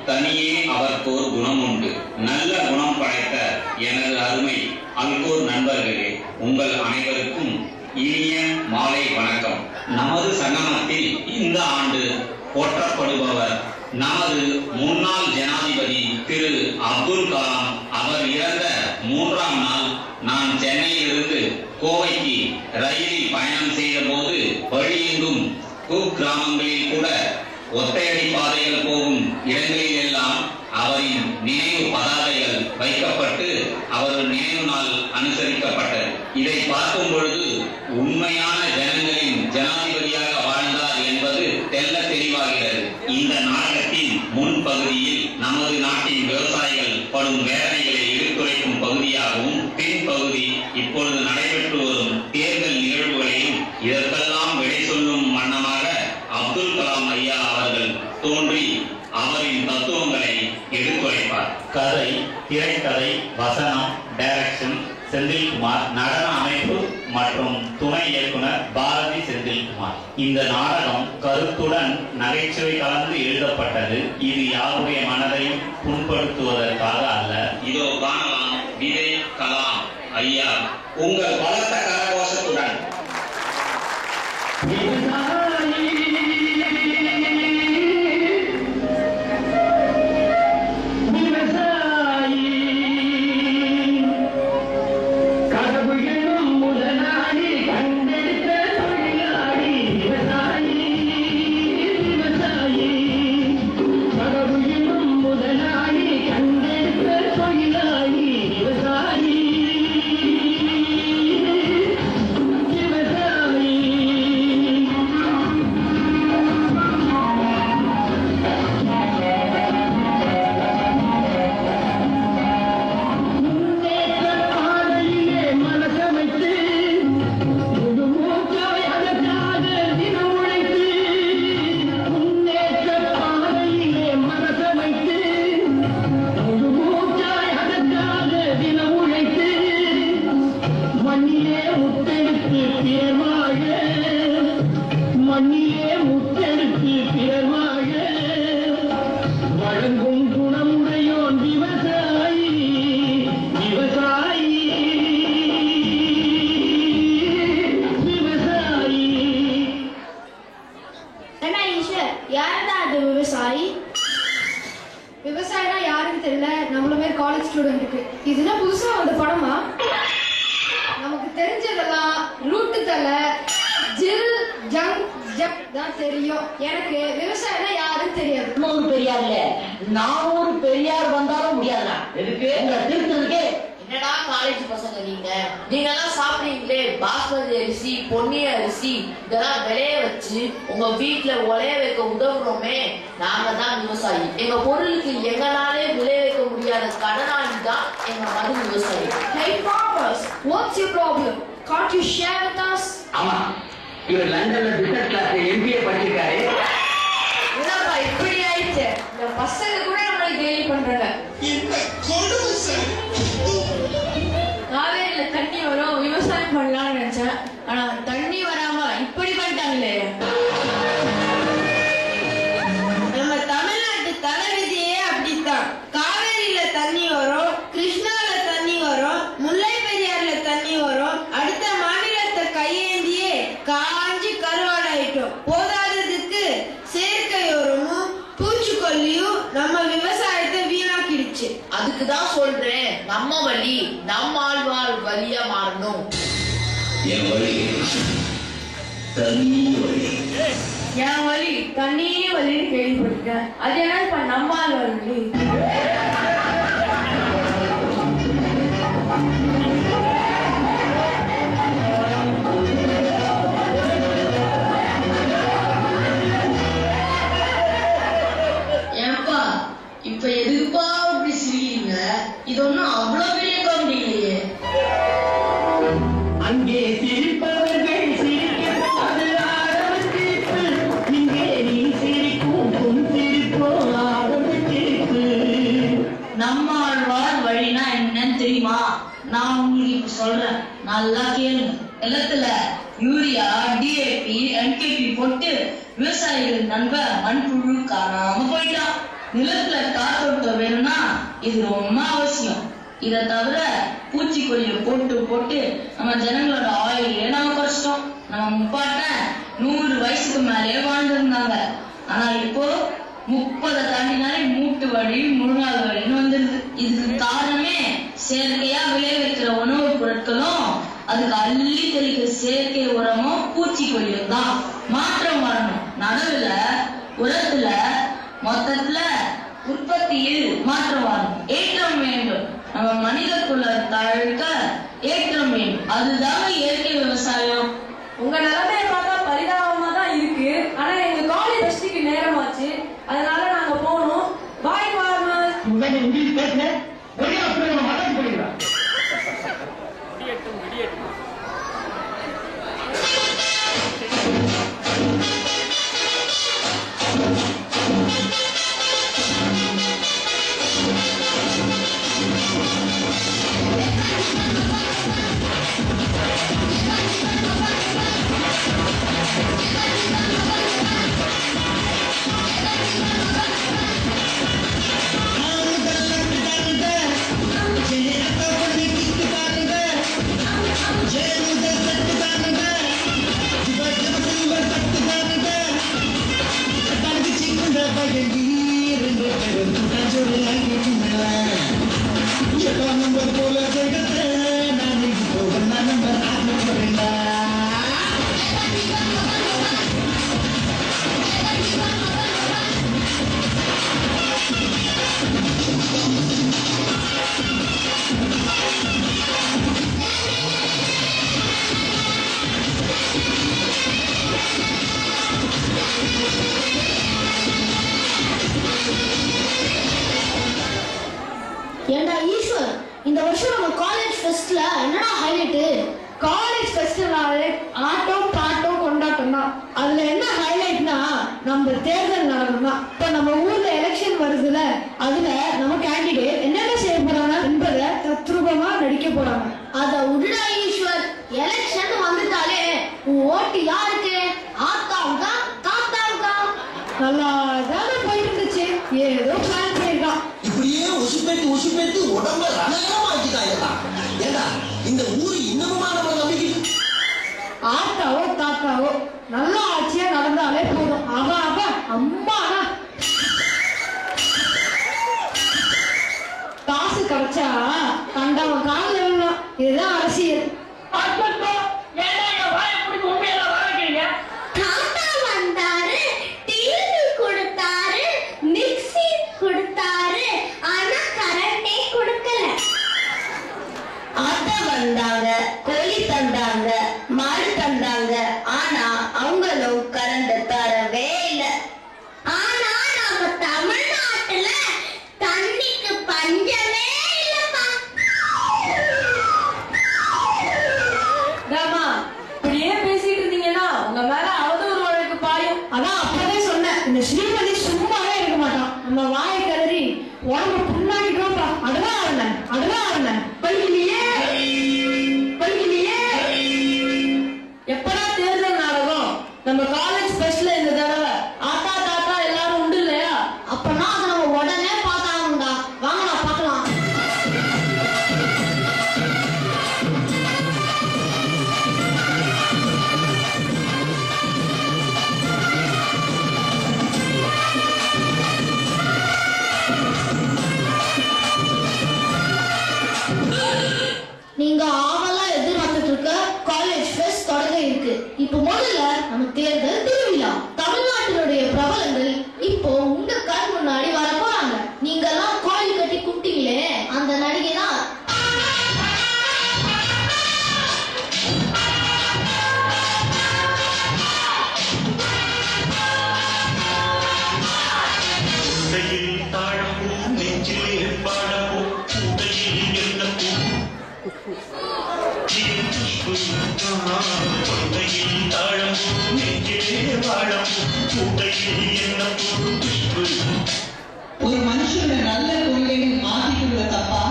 தனியே அவர்க்கோர் குணம் உண்டு. நல்ல குணம் படைத்த எனது அருமை அல்கோர் நண்பர்களே, உங்கள் அனைவருக்கும் இனிய மாலை வணக்கம். நமது சங்கமத்தில் இந்த ஆண்டு போற்றப்படுபவர் நமது முன்னாள் ஜனாதிபதி திரு அப்துல் கலாம். அவர் இறந்த 3ஆம் நாள் நான் சென்னையிலிருந்து கோவைக்கு ரயிலில் பயணம் செய்த போது வழியெங்கும் குக்கிராமங்களில் கூட ஒத்தையடி பாதைகள் போகும் இடங்களில் எல்லாம் அவரின் நினைவு பதாகைகள் வைக்கப்பட்டு அவர் நினைவு நாள் அனுசரிக்கப்பட்டது. இதை பார்க்கும் பொழுது உண்மையான ஜனங்களின் ஜனாதிபதியாக வாழ்ந்தார் என்பது தெல்ல தெளிவாகிறது. இந்த நாடகத்தின் முன்பகுதியில் நமது நாட்டின் விவசாயிகள் படும் வேதனைகளை எடுத்துரைக்கும் பகுதியாகவும், பின்பகுதி இப்பொழுது நடைபெற்று வரும் தேர்தல் நிகழ்வுகளையும் இதற்கெல்லாம் விடை சொல்லும் வண்ணமாக அப்துல் கலாம் ஐயா அவர்கள் தோன்றி அவரின் தத்துவங்களை எடுத்துரைப்பார். கதை, திரைக்கதை, வசனம், டைரக்ஷன் செந்தில்குமார், நடன அமைப்பு மற்றும் துணை இயக்குனர் பாரதி செந்தில்குமார். இந்த நாடகம் கருத்துடன் நகைச்சுவை கலந்து எழுதப்பட்டது. இது யாருடைய மனதையும் புண்படுத்துவதற்காக அல்ல. இதோ காணலாம் விதை கலாம் ஐயா உங்கள் பலத்த கரகோஷத்துடன். விவசாயினா யாருன்னு தெரியல, நம்மளுமே காலேஜ் ஸ்டூடெண்ட்டுக்கு இதுதான் புதுசா ஒரு படமா? நமக்கு தெரிஞ்சதெல்லாம் ரூட்டு தலை, ஜில், ஜங், ஜப் தான் தெரியும். எனக்கு விவசாயினா யாருன்னு தெரியாது. இன்னொரு பெரியார் இல்ல, 400 பெரியார் வந்தாலும் முடியாதுடா. எதுக்கு உங்களை திருத்ததுக்கு? என்னடா காலேஜ் பசங்க நீங்க எல்லாம் சாப்பிடுறீங்களே பாஸ்மதி அரிசி, பொன்னி அரிசி இதெல்லாம் விளைய வச்சு உங்க வீட்டுல உலைய வைக்க உதவுறோமே, நாங்க தான் விவசாயி. எங்க பொருளுக்கு எங்களாலே விளைய வைக்க முடியாத கடனாளி தான் எங்க மது விவசாயி. Hey farmers, what's your problem? Can't you share with us? ஆமா, இவர் லண்டன்ல பிசினஸ் கிளாஸ் MBA படிச்சிருக்காரு. என்னப்பா இப்படி ஆயிடுச்சு? இந்த பசங்க கூட நம்மளை கேலி பண்றாங்க. காவேரியில தண்ணி வரும், விவசாயம் பண்ணலாம்னு நினைச்சேன். ஆனா தண்ணி வராம இப்படி பண்ணிட்டாங்களே. நம்ம தமிழ்நாட்டு தலைவிதியே அப்படித்தான். காவேரியில தண்ணி வரும், கிருஷ்ணால தண்ணி வரும், முல்லை பெரியாறுல தண்ணி வரும். அடுத்த மாநிலத்தை கையேந்தியே காஞ்சி கருவாடாயிட்டோம். போதாததுக்கு செயற்கை உரமும் பூச்சிக்கொல்லியும் நம்ம விவசாயத்தை வீணாக்கிடுச்சு. அதுக்குதான் சொல்றேன், நம்ம வழி நம்ம ஆழ்வார் வழியா மாறணும். என் வழி தண்ணி வழி. என் வழி தண்ணி வழின்னு கேள்விப்பட்டிருக்கேன். அது என்ன நம்ம ஆழ்வார் வழி? ஏன்பா இப்ப எதுக்குப்பா அப்படி சிரிக்கிறீங்க? இது ஒன்னும் அவ்வளவு பெரிய காமெடி இல்லையே. அங்கே சிரிப்பவர்கள் சிரிக்கப்போது ஆரம்பித்து, இங்கே நீ சிரிக்கும் சிரிப்போ ஆரம்பித்து. நம்ம ஆழ்வார் வழினா என்னன்னு தெரியுமா? நான் உங்களுக்கு இப்ப சொல்றேன், நல்லா கேளுங்க. நிலத்துல யூரியா, DAP, NPK போட்டு விவசாயிகள் நண்ப மண்புழு காணாம போயிட்டான். நிலத்துல காத்தோட்டம் வேணும்னா இது ரொம்ப அவசியம். இதை தவிர பூச்சிக்கொல்லியை போட்டு போட்டு நம்ம ஜனங்களோட ஆயுளே நம்ம கஷ்டம். நம்ம முப்பாட்ட 100 வயசுக்கு மேலே வாழ்ந்துருந்தாங்க. ஆனா இப்போ 30 தாண்டினாலே மூட்டு வலி, முழங்கால் வலின்னு வந்துருது. இதுக்கு காரணமே செயற்கையா விளைவிக்கிற உணவுப் பொருட்களும் அதுக்கு அள்ளி தெளிக்கிற செயற்கை உரமும் பூச்சிக்கொல்லியும் தான். மாற்றம் வரணும். நடவுல, உரத்துல, மொத்தத்துல உற்பத்தியில் மாற்றம் வரணும். ஏற்றம் வேண்டும். நம்ம மனித குல தழுக்க ஏற்றம் வேண்டும். அதுதான் இயற்கை விவசாயம். உங்க நிலைமையை பார்த்தா பரிதாபமா தான் இருக்கு. ஆனா எங்க காலேஜ் ஃபெஸ்டுக்கு நேரமாச்சு, அதனால நாங்க போகணும். பாய் ஃபார்மர்ஸ். இங்கிலீஷ் பேசுறேன். ஒரே அப்புறம் மதம் போடுறா. ஏண்டா ஈஸ்வர், இந்த வருஷம் நம்ம காலேஜ் ஃபெஸ்ட்ல என்னடா ஹைலைட்? காலேஜ் ஃபெஸ்ட்னாலே ஆட்டம் பாட்டம் கொண்டாட்டம் தான். அதுல என்ன ஹைலைட்னா நம்ம தேர்தல் நடக்கும்னா. இப்ப நம்ம ஊர்ல எலெக்ஷன் வருதுல, அதுல நம்ம கேண்டிடேட் என்னென்ன செய்ய போறாங்க என்பதை தத்ரூபமா நடிக்க போறாங்க. அத விடுடா ஈஸ்வர், எலெக்ஷன் வந்துட்டாலே ஓட்டு யாருக்கு? ஆத்தாவுக்கா தாத்தாவுக்கா? நல்லா தானே போயிட்டு இருந்துச்சு. ஏதோ பிளான் பண்ணிருக்கான். இப்படியே உசுப்பேத்து உடம்ப ரணகரமாக்கிட்டாங்கடா. ஏண்டா இந்த ஊரு இன்னமுமா நம்ம நம்பிக்கிட்டு? ஆத்தாவோ தாத்தாவோ நல்லா ஆட்சியா நடந்தாலே போதும். அவ அம்மாடா. காசு கிடைச்சா கண்டவன் காலில் விழணும். இதுதான் அரசியல். தாத்தா வந்தாரு, டிவி கொடுத்தாரு, மிக்ஸி கொடுத்தாரு, ஆனா கரண்டே கொடுக்கல. ஆட்டா வந்தாங்க, கோழி தந்தாங்க, மாடு தந்தாங்க, ஆனா அவங்களும் கரண்ட் தரவே இல்லை. ஆனா நம்ம தமிழ்நாட்டுல தண்ணிக்கு பஞ்சமே இல்லப்பா. ராமா, இப்படியே பேசிட்டு இருந்தீங்கன்னா உங்க மேல அவதூறு வழக்கு பாயும். அதான் அப்பவே சொன்னேன், இந்த ஸ்ரீமதி சும்மாவே இருக்க மாட்டான். நம்ம வாயை கதறி உடம்பு புண்ணாக்கிட்டோம்ப்பா. அடுதான் ஆடுனேன் பல்கிலியே. எப்படா தேர்தல் நாடகம்? நம்ம காலேஜ் ஃபெஸ்ட்ல இந்த தடவை ஆத்தா தாத்தா எல்லாரும் உண்டு இல்லையா? அப்பனா அதை நம்ம உடனே பார்த்தாங்கடா. வாங்கடா பார்க்கலாம். நீங்க ஆவலா எதிர்பார்த்துட்டு இருக்க காலேஜ் ஃபெஸ்ட் தொடங்க இருக்கு. இப்போ முதல்ல நம்ம தேர்தல் திருவிழா. தமிழ்நாட்டினுடைய பிரபலங்கள் இப்போ உங்க கண் முன்னாடி வர போறாங்க. நீங்க எல்லாம் கோயில் கட்டி கும்பிட்டீங்களே, அந்த நடிகை தான். ஒரு மனுஷனோட நல்ல கொள்கையை மாத்திட்டு தப்பா?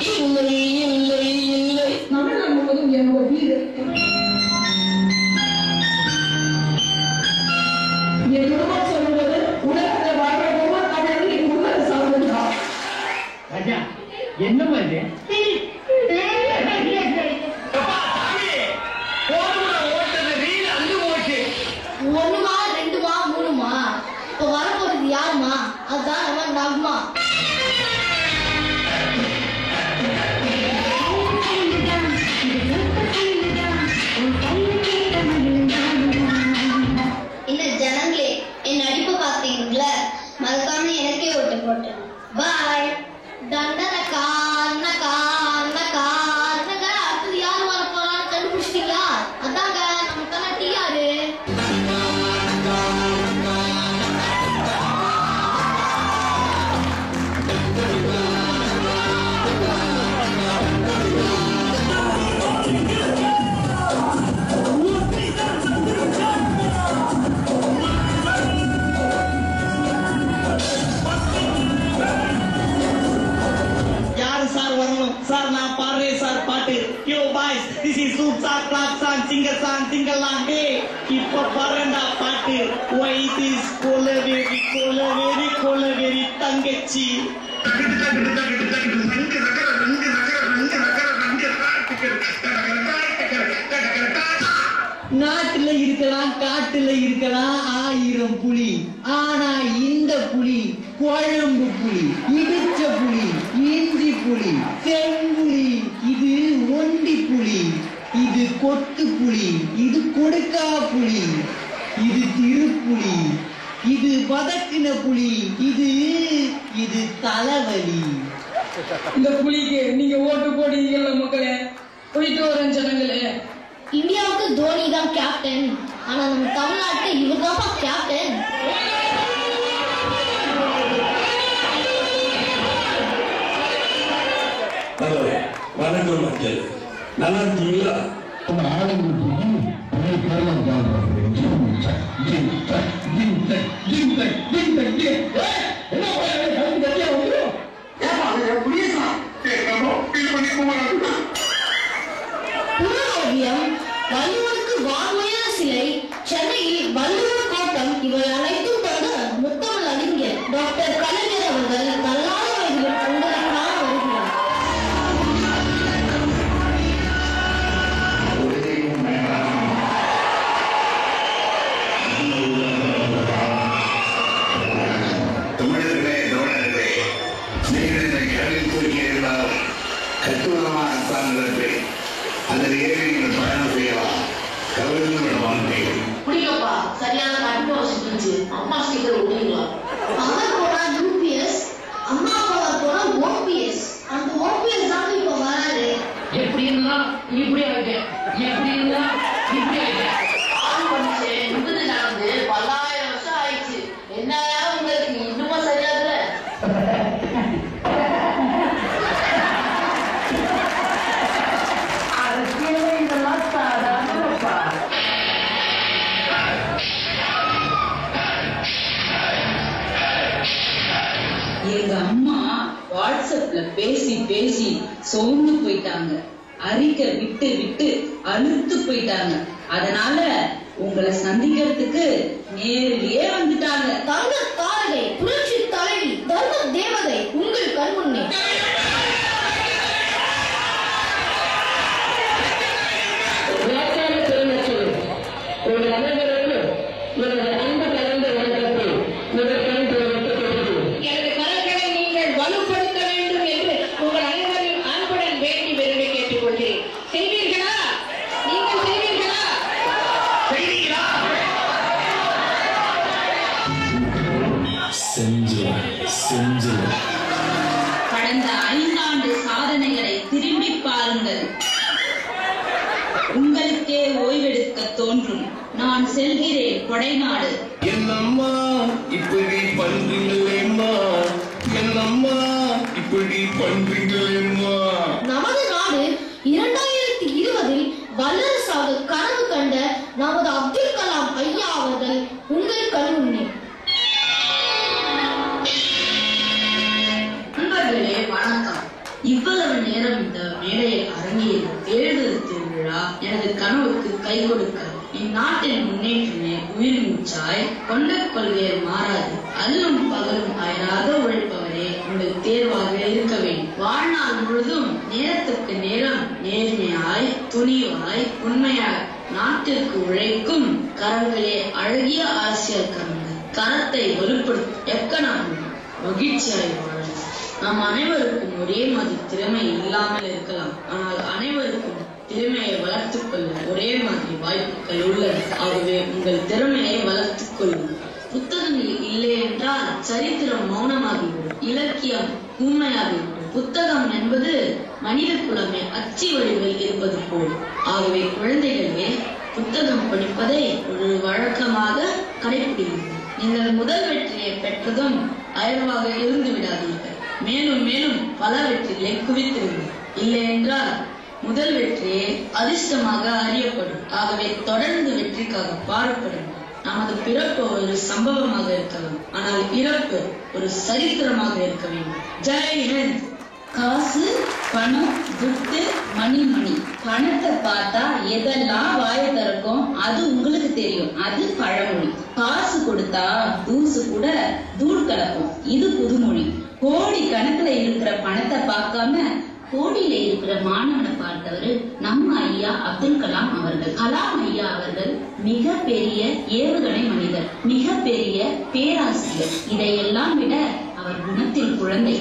இல்லை தமிழ் முழுவதும் என்னோட வீடு. என் குடும்பம் சொல்லுவது உலகத்தை வாழ்ற ஒவ்வொரு தமிழரும் என் உள்ள ஏபிசி சூப்ஸா கிளாப்ஸா சிங்கசான் சிங்கலாம் டே இப்ப பாருடா பாட்டு ஒய் திஸ் கோலவேரி கோலவேரி கோலவேரி தங்கச்சி நாட்டுல இருக்கலாம் காட்டுல இருக்கலாம் 1000 புலி, ஆனா இந்த புலி குழம்பு புலி, இடிச்ச புலி, இஞ்சி புலி, செம்புலி, இது ஒண்டி புலி, இது கொத்து புலி, இது கொடுக்கா புலி, இது திருப்புலி, இது வதக்கின புலி, இது தலைவலி. இந்த புலிக்கு நீங்க ஓட்டு போடுவீங்கல்ல மக்களே, போயிட்டு வரேன் ஜனங்களே. இந்தியாவுக்கு தோனி தான் கேப்டன், ஆனா நம்ம தமிழ்நாட்டுக்கு இவர் தான் கேப்டன். வணக்கம் மக்கள், நல்லா இருக்கீங்களா? புறஓவியம், வள்ளுவருக்கு வான்மையான சிலை, சென்னையில் வள்ளுவர் கோட்டம், இவை அனைத்தும் தந்த முத்தமிழ் அறிஞர் டாக்டர் கலைஞர் அவர்கள் நல்லாத வயதில் உங்களை காண வருகிறார். தமிழர்களே, தோழர்களே, நீங்கள் இந்த கடலில் கூறியிருந்தால் கட்டுவதமான அரசாங்கத்தை அதில் ஏறி நீங்கள் பயணம் செய்யலாம். கவலையும் விட மாட்டேன். புரியப்பா, சரியான கட்டுப்பாடு செஞ்சு அம்மா ஸ்டிக்கர் ஒட்டிங்களா? அவர் போனா யூபிஎஸ், அம்மா அப்பா போனா ஓபிஎஸ். அந்த ஓபிஎஸ் தான் இப்ப வராரு. எப்படி இருந்தா இப்படி ஆயிட்டேன், எப்படி இருந்தா இப்படி ஆயிட்டேன். ஆண் படிச்சு நிபுண நடந்து 10,000 வருஷம் ஆயிடுச்சு. என்ன உங்களுக்கு இன்னுமா சரியாகல? எங்க அம்மா வாட்ஸ்அப்ல பேசி பேசி சோர்ந்து போயிட்டாங்க, அறிக்கை விட்டு விட்டு அழுத்து போயிட்டாங்க. அதனால உங்களை சந்திக்கிறதுக்கு நேரிலேயே வந்துட்டாங்க. தங்க தாரகை, புரட்சி தலைவி, தர்ம தேவதை உங்கள் கண்முன்னே. எனது கரங்களை நீங்கள் வலுப்படுத்த வேண்டும் என்று உங்கள் அனைவரையும் அன்புடன் வேண்டி விரும்பி கேட்டுக்கொள்கிறேன். செய்வீர்களா? நீங்கள் செய்வீர்களா? கடந்த 5 ஆண்டு சாதனைகளை திரும்பி பாருங்கள். உங்களுக்கே ஓய்வெடுக்க தோன்றும். நான் செல்கிறேன் கொடைநாடு. என்னம்மா இப்படி பண்றீங்களேம்மா, என்னம்மா இப்படி பண்றீங்களேம்மா. நமது நாடு 2020 வல்லரசாக கனவு கண்ட நமது அப்துல் கலாம் ஐயா அவர்கள் உங்கள் கண்முன்னே. நண்பர்களே வணக்கம். இவ்வளவு நேரம் இந்த மேடையில் அரங்கேறும் தேர்தல் திருவிழா எனது கனவுக்கு கை கொடுக்க இந்நாட்டின் முன்னேற்றமே உயிர் மூச்சாய் கொண்ட கொள்கையை மாறாது அல்லும் பகலும் அயராத உழைப்பவரே உங்கள் தேர்வாக இருக்க வேண்டும். வாழ்நாள் முழுதும் நேரத்துக்கு நேரம் நேர்மையாய் துணிவாய் உண்மையாய் நாட்டிற்கு உழைக்கும் கரங்களே அழகிய அரசியல் கரங்கள். கரத்தை வலுப்படுத்தும் எக்கனாமி மகிழ்ச்சியாய் வாழ. நாம் அனைவருக்கும் ஒரே மாதிரி திறமை இல்லாமல் இருக்கலாம், ஆனால் அனைவருக்கும் திறமையை வளர்த்துக் கொள்ள ஒரே மாதிரி வாய்ப்புகள் உள்ளன. ஆகவே உங்கள் திறமையை வளர்த்துக் கொள்ளுங்கள். புத்தகங்கள் இல்லை என்றால் சரித்திரம் மௌனமாகிவிடும், இலக்கியம் ஊமையாகிவிடும். புத்தகம் என்பது மனித குலமே அச்சு வடிவில் இருப்பது போல். ஆகவே குழந்தைகளே, புத்தகம் படிப்பதை ஒரு வழக்கமாக கடைபிடிங்கள். நீங்கள் முதல் வெற்றியை பெற்றதும் அயர்வாக இருந்து விடாதீர்கள். மேலும் மேலும் பல வெற்றிகளை குவித்திருங்கள். இல்லை என்றால் முதல் வெற்றியே அதிர்ஷ்டமாக அறியப்படும். ஆகவே தொடர்ந்து வெற்றிக்காக பாடுபடுங்கள். நமது பிறப்பு ஒரு சம்பவமாக இருக்கலாம், ஆனால் இறப்பு ஒரு சரித்திரமாக இருக்க வேண்டும். ஜெய் ஹிந்த். காசு, பணம், துட்டு, மணி பணத்தை பார்த்தா எதெல்லாம் வாய திறக்கும் அது உங்களுக்கு தெரியும். அது பழமொழி. காசு கொடுத்தா தூசு கூட தூள் கலக்கும். இது புதுமொழி. கோடி கணக்குல இருக்கிற பணத்தை பார்க்காம கோடியில இருக்கிற மாணவனை பார்த்தவரு நம்ம ஐயா அப்துல் கலாம் அவர்கள். கலாம் ஐயா அவர்கள் மிக பெரிய ஏவுகணை மனிதர், மிக பெரிய பேராசிரியர். இதையெல்லாம் விட அவர் குணத்தில் குழந்தை.